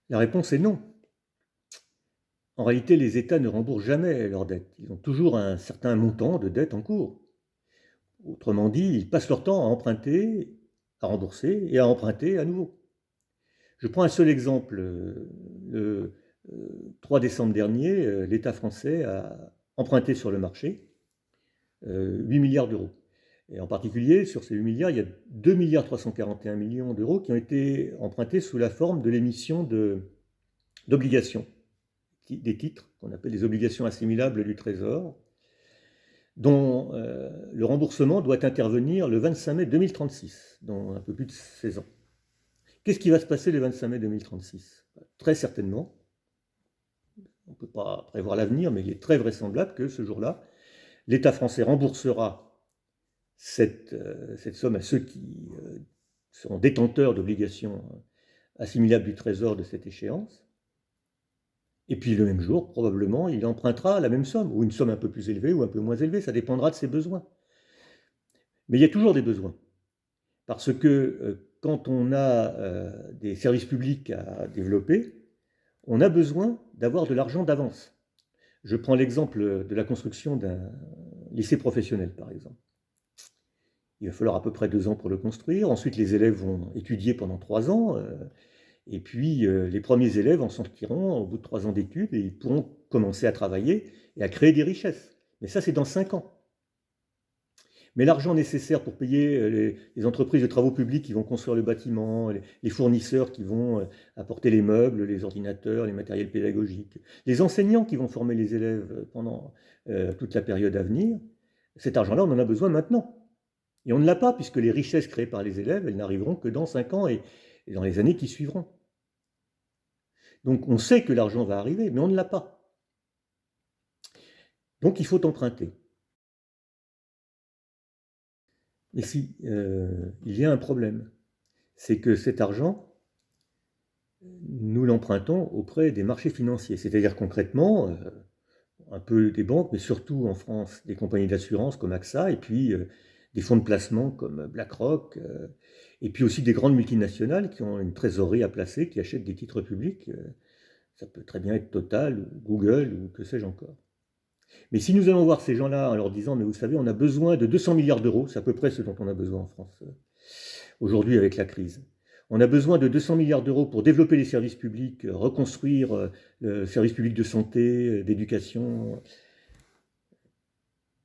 La réponse est non. En réalité, les États ne remboursent jamais leurs dettes. Ils ont toujours un certain montant de dettes en cours. Autrement dit, ils passent leur temps à emprunter, à rembourser et à emprunter à nouveau. Je prends un seul exemple. Le 3 décembre dernier, l'État français a emprunté sur le marché 8 milliards d'euros. Et en particulier, sur ces 8 milliards, il y a 2 milliards 341 millions d'euros qui ont été empruntés sous la forme de l'émission d'obligations, des titres qu'on appelle les obligations assimilables du Trésor, dont le remboursement doit intervenir le 25 mai 2036, dans un peu plus de 16 ans. Qu'est-ce qui va se passer le 25 mai 2036? Très certainement, on ne peut pas prévoir l'avenir, mais il est très vraisemblable que ce jour-là, l'État français remboursera cette somme à ceux qui seront détenteurs d'obligations assimilables du Trésor de cette échéance. Et puis le même jour, probablement, il empruntera la même somme, ou une somme un peu plus élevée ou un peu moins élevée, ça dépendra de ses besoins. Mais il y a toujours des besoins. Parce que quand on a des services publics à développer, on a besoin d'avoir de l'argent d'avance. Je prends l'exemple de la construction d'un lycée professionnel, par exemple. Il va falloir à peu près 2 ans pour le construire. Ensuite, les élèves vont étudier pendant 3 ans. Et puis, les premiers élèves en sortiront au bout de 3 ans d'études et ils pourront commencer à travailler et à créer des richesses. Mais ça, c'est dans 5 ans. Mais l'argent nécessaire pour payer les entreprises de travaux publics qui vont construire le bâtiment, les fournisseurs qui vont apporter les meubles, les ordinateurs, les matériels pédagogiques, les enseignants qui vont former les élèves pendant toute la période à venir, cet argent-là, on en a besoin maintenant. Et on ne l'a pas, puisque les richesses créées par les élèves, elles n'arriveront que dans 5 ans et dans les années qui suivront. Donc on sait que l'argent va arriver, mais on ne l'a pas. Donc il faut emprunter. Mais si, il y a un problème, c'est que cet argent, nous l'empruntons auprès des marchés financiers, c'est-à-dire concrètement, un peu des banques, mais surtout en France, des compagnies d'assurance comme AXA, et puis des fonds de placement comme BlackRock, et puis aussi des grandes multinationales qui ont une trésorerie à placer, qui achètent des titres publics. Ça peut très bien être Total, ou Google, ou que sais-je encore. Mais si nous allons voir ces gens-là en leur disant, mais vous savez, on a besoin de 200 milliards d'euros, c'est à peu près ce dont on a besoin en France aujourd'hui avec la crise. On a besoin de 200 milliards d'euros pour développer les services publics, reconstruire le service public de santé, d'éducation,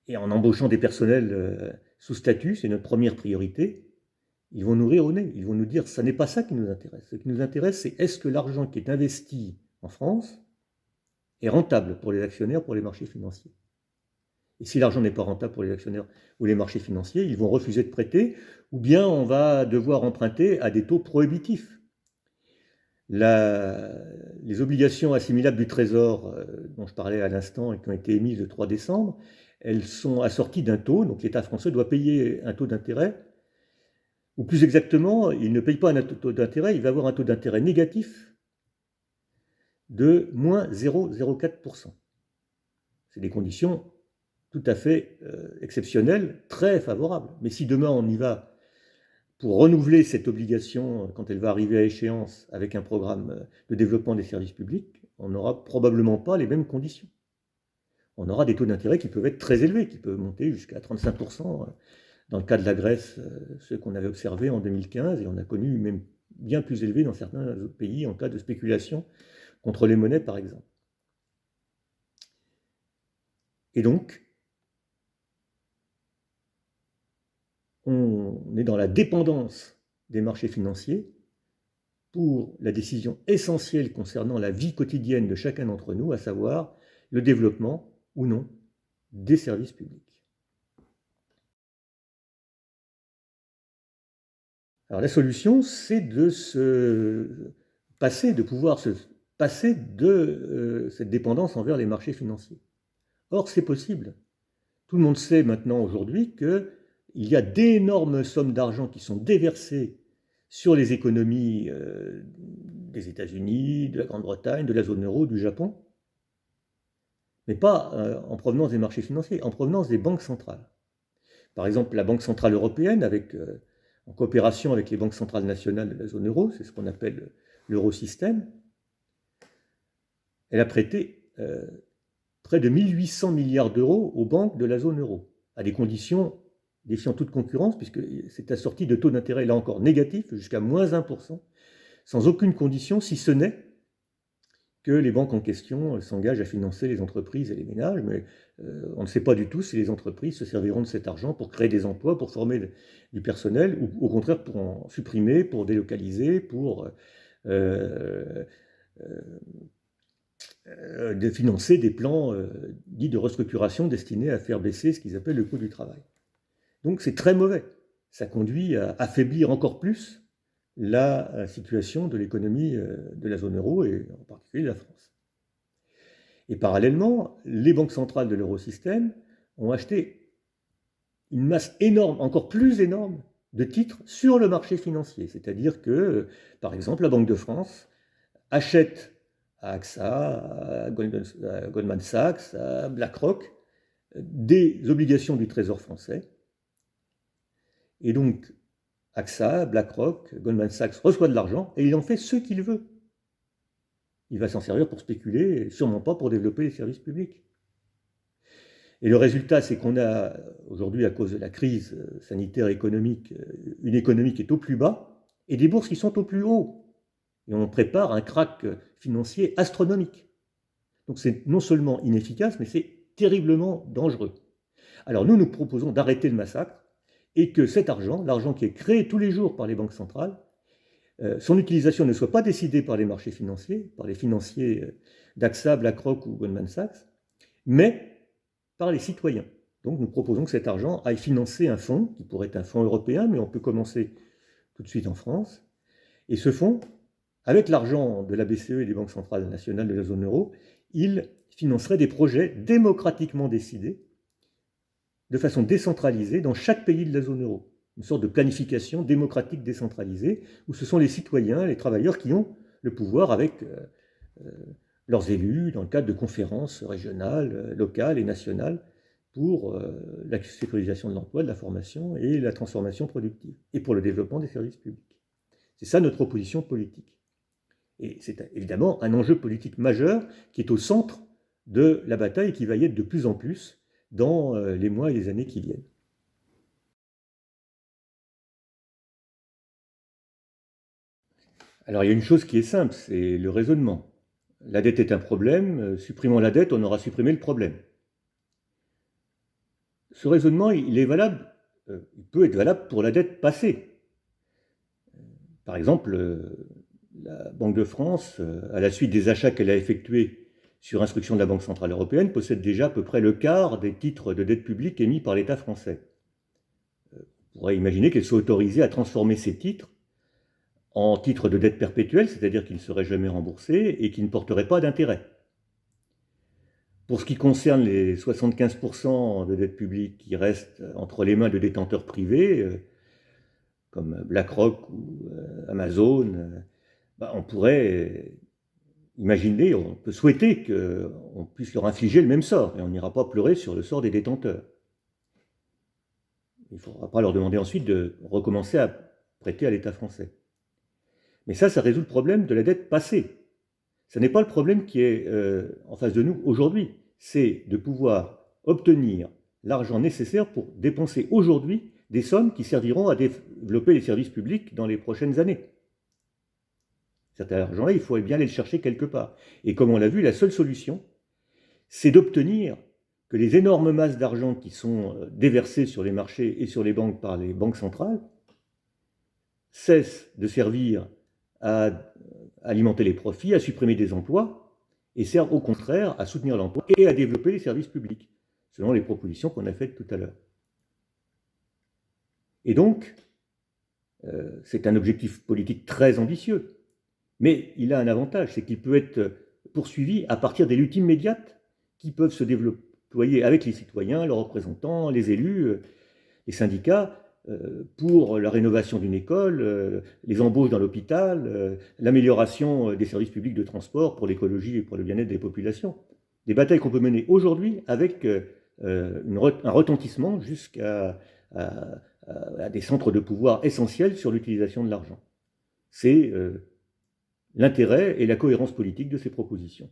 et en embauchant des personnels sous statut, c'est notre première priorité. Ils vont nous rire au nez, ils vont nous dire, ça n'est pas ça qui nous intéresse. Ce qui nous intéresse, c'est est-ce que l'argent qui est investi en France est rentable pour les actionnaires, pour les marchés financiers. Et si l'argent n'est pas rentable pour les actionnaires ou les marchés financiers, ils vont refuser de prêter, ou bien on va devoir emprunter à des taux prohibitifs. Les obligations assimilables du Trésor, dont je parlais à l'instant et qui ont été émises le 3 décembre, elles sont assorties d'un taux, donc l'État français doit payer un taux d'intérêt, ou plus exactement, il ne paye pas un taux d'intérêt, il va avoir un taux d'intérêt négatif de moins 0,04%. C'est des conditions tout à fait exceptionnelles, très favorables. Mais si demain on y va pour renouveler cette obligation quand elle va arriver à échéance avec un programme de développement des services publics, on n'aura probablement pas les mêmes conditions. On aura des taux d'intérêt qui peuvent être très élevés, qui peuvent monter jusqu'à 35%. Dans le cas de la Grèce, ceux qu'on avait observés en 2015, et on a connu même bien plus élevé dans certains autres pays en cas de spéculation contre les monnaies, par exemple. Et donc, on est dans la dépendance des marchés financiers pour la décision essentielle concernant la vie quotidienne de chacun d'entre nous, à savoir le développement ou non des services publics. Alors la solution, c'est de pouvoir se passer de cette dépendance envers les marchés financiers. Or, c'est possible. Tout le monde sait maintenant aujourd'hui qu'il y a d'énormes sommes d'argent qui sont déversées sur les économies des États-Unis, de la Grande-Bretagne, de la zone euro, du Japon, mais pas en provenance des marchés financiers, en provenance des banques centrales. Par exemple, la Banque centrale européenne, en coopération avec les banques centrales nationales de la zone euro, c'est ce qu'on appelle l'eurosystème, elle a prêté près de 1800 milliards d'euros aux banques de la zone euro, à des conditions défiant toute concurrence, puisque c'est assorti de taux d'intérêt, là encore, négatifs, jusqu'à moins 1%, sans aucune condition, si ce n'est que les banques en question s'engagent à financer les entreprises et les ménages, mais on ne sait pas du tout si les entreprises se serviront de cet argent pour créer des emplois, pour former du personnel, ou au contraire pour en supprimer, pour délocaliser, pour de financer des plans dits de restructuration destinés à faire baisser ce qu'ils appellent le coût du travail. Donc c'est très mauvais. Ça conduit à affaiblir encore plus la situation de l'économie de la zone euro et en particulier de la France. Et parallèlement, les banques centrales de l'eurosystème ont acheté une masse énorme, encore plus énorme, de titres sur le marché financier. C'est-à-dire que, par exemple, la Banque de France achète à AXA, à Goldman Sachs, à BlackRock, des obligations du Trésor français. Et donc, AXA, BlackRock, Goldman Sachs reçoit de l'argent et il en fait ce qu'il veut. Il va s'en servir pour spéculer, sûrement pas pour développer les services publics. Et le résultat, c'est qu'on a aujourd'hui, à cause de la crise sanitaire économique, une économie qui est au plus bas et des bourses qui sont au plus haut. Et on prépare un krach financier astronomique. Donc c'est non seulement inefficace, mais c'est terriblement dangereux. Alors nous proposons d'arrêter le massacre et que cet argent, l'argent qui est créé tous les jours par les banques centrales, son utilisation ne soit pas décidée par les marchés financiers, par les financiers d'AXA, BlackRock ou Goldman Sachs, mais par les citoyens. Donc nous proposons que cet argent aille financer un fonds, qui pourrait être un fonds européen, mais on peut commencer tout de suite en France. Et ce fonds, avec l'argent de la BCE et des banques centrales nationales de la zone euro, il financerait des projets démocratiquement décidés, de façon décentralisée, dans chaque pays de la zone euro. Une sorte de planification démocratique décentralisée, où ce sont les citoyens, les travailleurs qui ont le pouvoir avec leurs élus, dans le cadre de conférences régionales, locales et nationales, pour la sécurisation de l'emploi, de la formation et la transformation productive, et pour le développement des services publics. C'est ça notre opposition politique. Et c'est évidemment un enjeu politique majeur qui est au centre de la bataille et qui va y être de plus en plus dans les mois et les années qui viennent. Alors il y a une chose qui est simple, c'est le raisonnement. La dette est un problème, supprimons la dette, on aura supprimé le problème. Ce raisonnement, il est valable, il peut être valable pour la dette passée. Par exemple, la Banque de France, à la suite des achats qu'elle a effectués sur instruction de la Banque centrale européenne, possède déjà à peu près le quart des titres de dette publique émis par l'État français. On pourrait imaginer qu'elle soit autorisée à transformer ces titres en titres de dette perpétuelle, c'est-à-dire qu'ils ne seraient jamais remboursés et qui ne porteraient pas d'intérêt. Pour ce qui concerne les 75% de dette publique qui restent entre les mains de détenteurs privés, comme BlackRock ou Amazon, on pourrait imaginer, on peut souhaiter qu'on puisse leur infliger le même sort, et on n'ira pas pleurer sur le sort des détenteurs. Il ne faudra pas leur demander ensuite de recommencer à prêter à l'État français. Mais ça résout le problème de la dette passée. Ce n'est pas le problème qui est en face de nous aujourd'hui. C'est de pouvoir obtenir l'argent nécessaire pour dépenser aujourd'hui des sommes qui serviront à développer les services publics dans les prochaines années. Cet argent-là, il faut bien aller le chercher quelque part. Et comme on l'a vu, la seule solution, c'est d'obtenir que les énormes masses d'argent qui sont déversées sur les marchés et sur les banques par les banques centrales cessent de servir à alimenter les profits, à supprimer des emplois, et servent au contraire à soutenir l'emploi et à développer les services publics, selon les propositions qu'on a faites tout à l'heure. Et donc, c'est un objectif politique très ambitieux, mais il a un avantage, c'est qu'il peut être poursuivi à partir des luttes immédiates qui peuvent se déployer avec les citoyens, leurs représentants, les élus, les syndicats, pour la rénovation d'une école, les embauches dans l'hôpital, l'amélioration des services publics de transport pour l'écologie et pour le bien-être des populations. Des batailles qu'on peut mener aujourd'hui avec un retentissement jusqu'à des centres de pouvoir essentiels sur l'utilisation de l'argent. C'est l'intérêt et la cohérence politique de ces propositions.